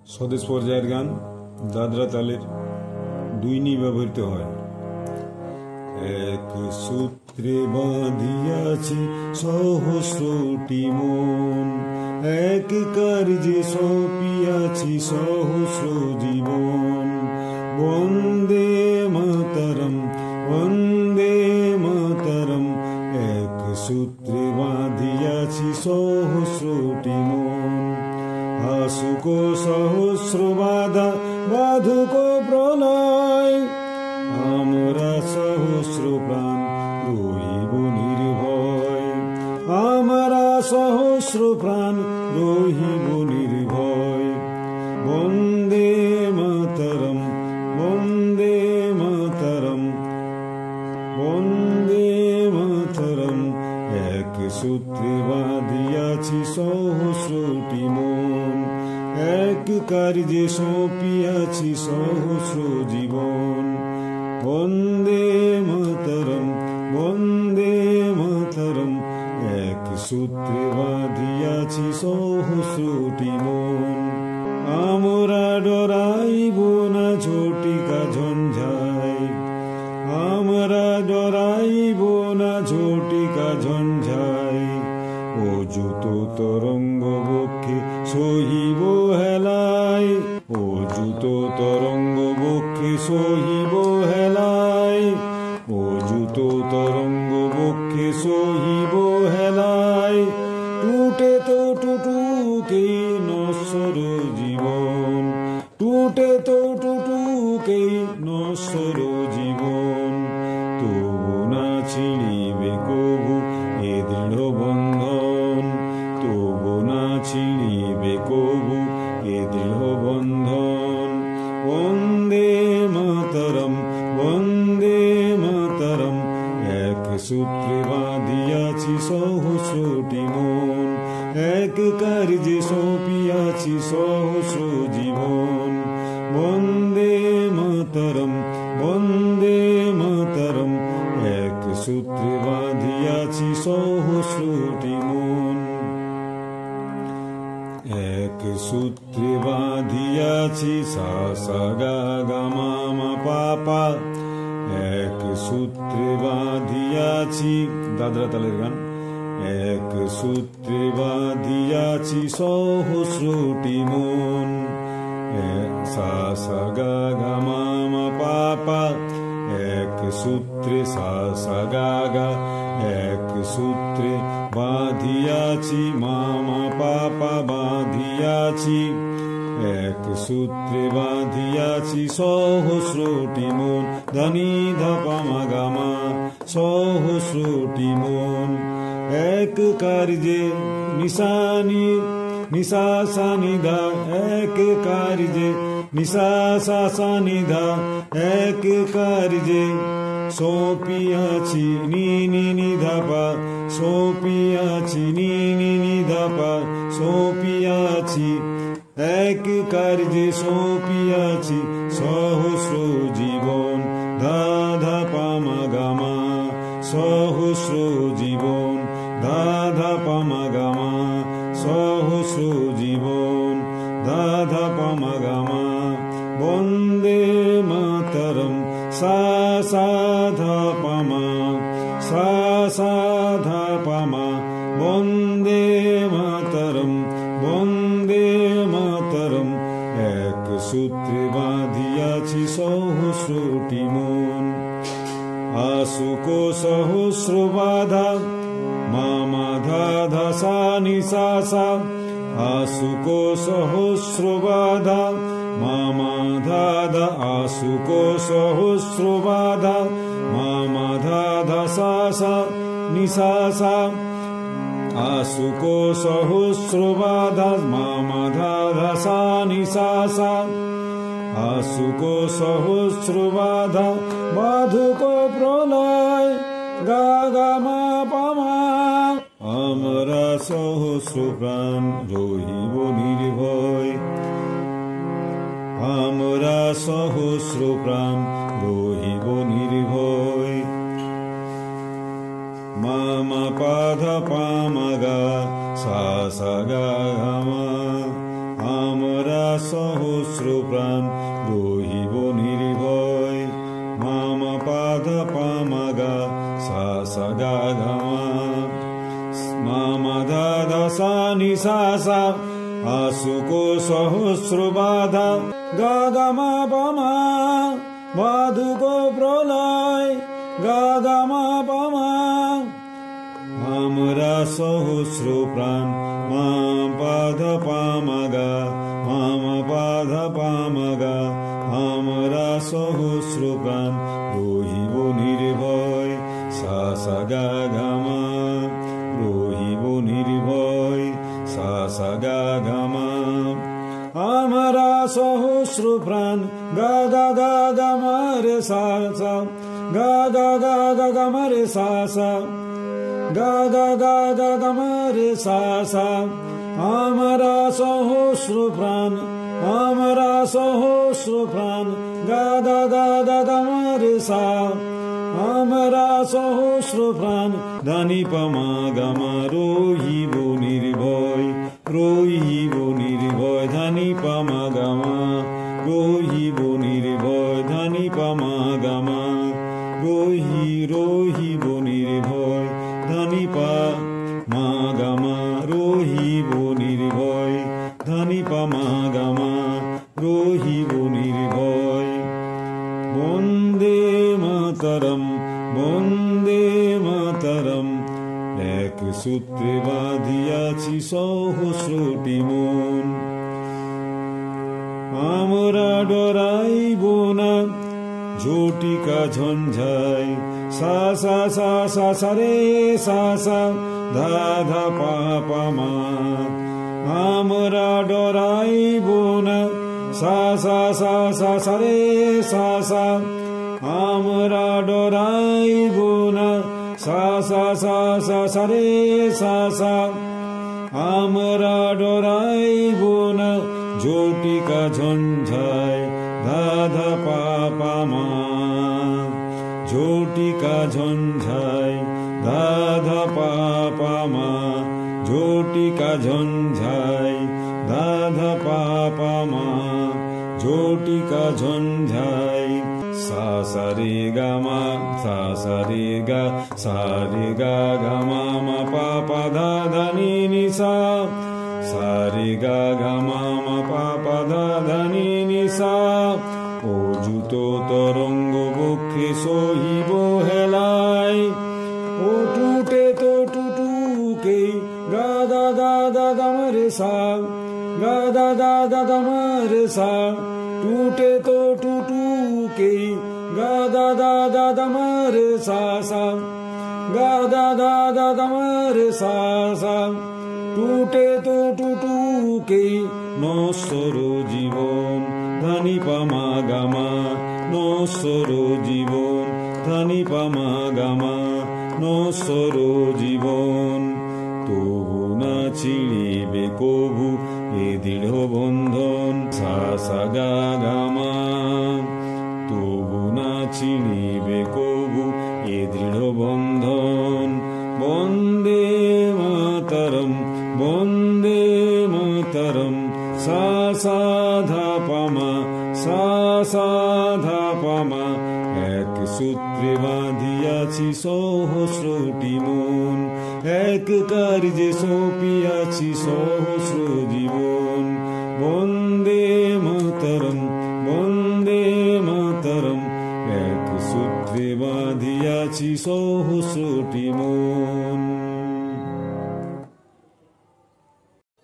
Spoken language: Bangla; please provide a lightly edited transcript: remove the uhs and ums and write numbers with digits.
স্বদেশ পর্যায়ের গান দাদরা তালের দুই নি ব্যবহৃত হয়। এক সূত্রে বাঁধিয়াছি সহস্রটি মন, এক কার্যে সঁপিয়াছি সহস্র জীবন। বন্দে মাতরম বন্দে মাতরম, এক সূত্রে বাঁধিয়াছি সহস্রটি মন। আসুক সহস্র বাধা বাধুক প্রলয়, আমরা সহস্র প্রাণ রহিব নির্ভয়। আমরা সহস্র প্রাণ রহিব নির্ভয়। বন্দে মাতরম বন্দে মাতরম বন্দে মাতরম, এক সূত্রে বাঁধিয়াছি সহস্রটি মন, এক কার্যে সঁপিয়াছি সহস্র জীবন। বন্দে মাতরম বন্দে মাতরম, এক সূত্রে বাঁধিয়াছি সহস্রটি মন। আমরা ডরাইব না ঝটিকা ঝঞ্ঝায়, আমরা ডরাইব না ঝটিকা ঝঞ্ঝায়। ও যুত তরঙ্গ বক্ষে সহিব হেলায়, ও যুত তরঙ্গ বক্ষে সহিব হেলায়। ও যুত তরঙ্গ বক্ষে সহিব হেলায়। টুটে তো টুটুকে নশ্বর জীবন, টুটে তো টুটুকে নশ্বর জীবন। তবু না ছিঁড়িবে কবু এ দৃঢ় বন্ধন, তবু না ছিঁড়িবে কবু এ দৃঢ় বন্ধন। বন্দে মাতরম বন্দে মাতরম, এক সূত্রে বাঁধিয়াছি সহস্রটি মন, এক কার্যে সঁপিয়াছি সহস্র জীবন। বন্দে মাতরম বন্দে মাতরম, এক সূত্রে বাঁধিয়াছি সহস্রটি মন। এক সূত্রে বাঁধিয়াছি সা সা গা গা মা মা পা পা, এক সূত্রে বাঁধিয়াছি দাদরা তালের গান। এক সূত্রে বাঁধিয়াছি সহস্রটি মন, সা সা গা গা মা মা পা পা। এক সূত্রে সা সা গা গা, এক সূত্রে বাঁধিয়াছি মা মা পা পা বাঁধিয়াছি। এক সূত্রে বাঁধিয়াছি সহস্রটি মন, ধানি ধাপা মা গা মা সহস্রটি মন। এক কার্যে নিশানি নিশা সা নিধা, এক কার্যে নিশা সা সা নিধা। এক কার্যে সঁপিয়াছি নি নি নি ধাপা, সঁপিয়াছি নি নি নি ধাপা সঁপিয়াছি। এক কার্যে সঁপিয়াছি সহস্র জীবন, ধা ধা পা মা গা মা সহস্র জীবন। ধা ধা পা মা গা মা সহস্র জীবন, ধা ধা পা মা গা মা। বন্দে মাতরম সা সা ধা পা মা, সা সা ধা পা মা। বন্দে মাতরম বন্দে মাতরম, এক সূত্রে বাঁধিয়াছি সহস্রটি মন। আসুক সহস্র বাধা মা মা ধা ধা সা নি সা সা। আসুক সহস্র বাধা মা মা ধা ধা, আসুক সহস্র বাধা মা মা ধা ধা সা সা নি সা সা। আসুক সহস্র বাধা মা মা ধা ধা সা নি সা সা। আসুক সহস্র বাধা বাধুক প্রলয়, গা গা মা পা মা। আমরা সহস্র প্রাণ রহিব নির্ভয়, আমরা সহস্র প্রাণ রহিব নির্ভয়। মা মা পা ধা পা মা গা সা সা গা মা, আমরা সহস্রপ্রাণ রহিব নির্ভয় মাম পাদ পামগা সা সা গা গা মাম ধাধ সা নি সা সা আসুকো সহস্রবাধা গা গা মা পামা বাধুকো প্রলয় গা গা মা পামা আমরা সহস্র প্রাণ মাম পাদ পামগা মাম পাদ পামগা আমরা সহস্র প্রাণ রহিব নির্ভয় সা সা গা গা মা রহিব নির্ভয় সা সা গা গা মা আমরা সহস্র প্রাণ গা গা গা গা মা রে সা সা গা গা গা গা গা মা রে সা সা গা গা গা গা গা মা রে সা সা আমরা সহস্র প্রাণ আমরা সহস্র প্রাণ গা গা গা গা গা মা রে সা আমরা সহস্র প্রাণ ধানি পামা গামা রহিব নির্ভয় রহিব নির্ভয় ধানি পামা গামা রহিব নির্ভয় ধানি পামা গামা রহিব নির্ভয় ধানি পামা গামা রহিব নির্ভয় ধানি পামা গামা রহিব নির্ভয় বন্দে মাতরম বন্দে মাতরম এক সূত্রে বাঁধিয়াছি সহস্রটি মন আমরা ডরাইব না ঝটিকা ঝঞ্ঝাই সা সা সা সা সা রে সা সা ধা ধা পা পা মা আমরা ডরাইব না সা সা সা সা সা রে সা সা আমরা ডরাইব না সা সা সা সা সা রে সা সা আমরা ডরাইব না ঝটিকা ঝঞ্ঝাই ধা ধা পা পা মা ঝটিকা ঝঞ্ঝাই ধা ধা পা পা মা ঝটিকা ঝঞ্ঝাই ধা ধা পা পা মা ঝটিকা ঝঞ্ঝাই সা সা রে গা মা সা সা রে গা সা রে গা গা মা মা পা পা ধা ধা নি নি সা সা রে গা গা মা মা পা পা ধা ধা নি নি সা অযুত তরঙ্গ বক্ষে সহিব হেলাই ও টুটে তো টুটুকে গা গা গা গা গা মা রে সা গা গা গা গা গা মা রে সা টুটে তো টুটুকে গা গা গা গা গা মা রে সা সা গা গা গা গা গা মা রে সা সা টুটে তো টুটুকে নশ্বর জীবন ধানি পামা গামা নশ্বর জীবন ধানি পামা গামা নশ্বর জীবন তবু না ছিড়িবে কভু এ দৃঢ় বন্ধন সা সা গা গা মা তবু না ছিড়িবে কভু এ দৃঢ় বন্ধন বন্দে মাতরম বন্দে মাতরম সা সা ধা পামা সা সা ধা পামা এক সূত্রে বাঁধিয়াছি সহস্রটি মন এক কার্যে সঁপিয়াছি সহস্র জীবন বন্দে মাতরম বন্দে মাতরম এক সূত্রে বাঁধিয়াছি সহস্রটি মন।